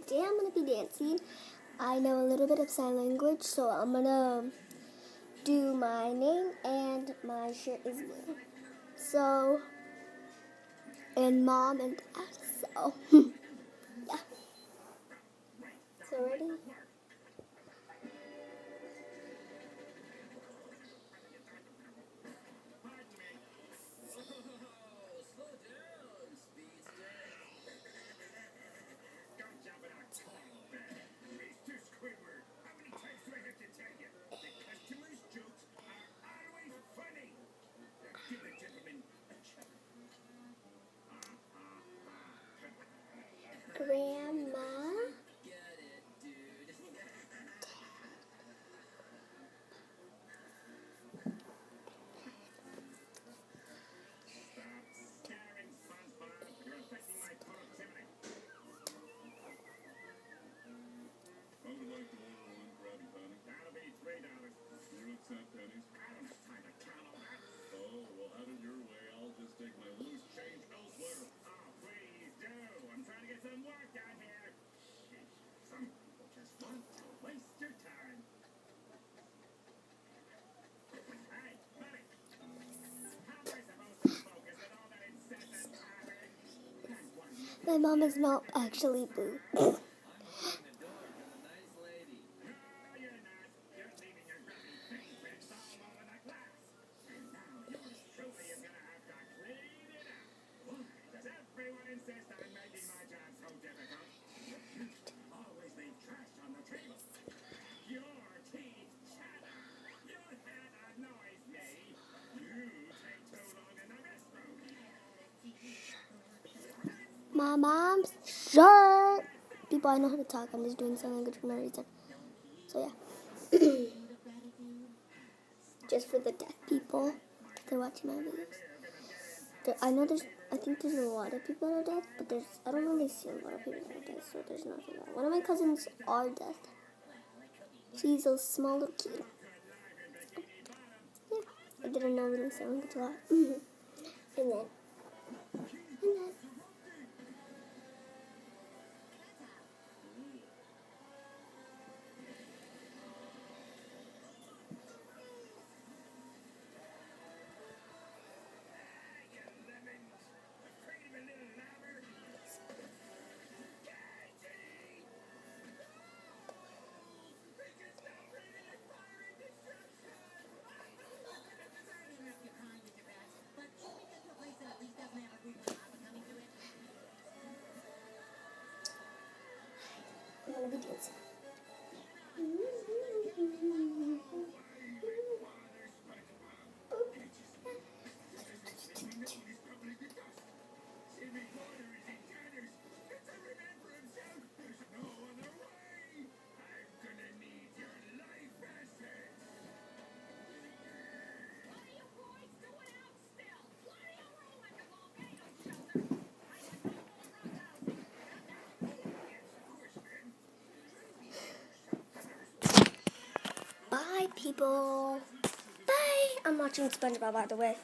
today I'm going to be dancing. I know a little bit of sign language, so I'm going to do my name, and my shirt is blue. So, and mom and dad, so, yeah. So ready? Grandma. My mom is not actually blue. My mom's shirt. People, I know how to talk. I'm just doing sign language for no reason. So yeah. Just for the deaf people, if they're watching my videos. I think there's a lot of people that are deaf, but I don't really see a lot of people that are deaf, so there's nothing wrong. One of my cousins are deaf. She's a small little kid. Yeah, I didn't know really sign language a lot. And then. I'm gonna be dancing. Bye, people. Bye. I'm watching SpongeBob, by the way.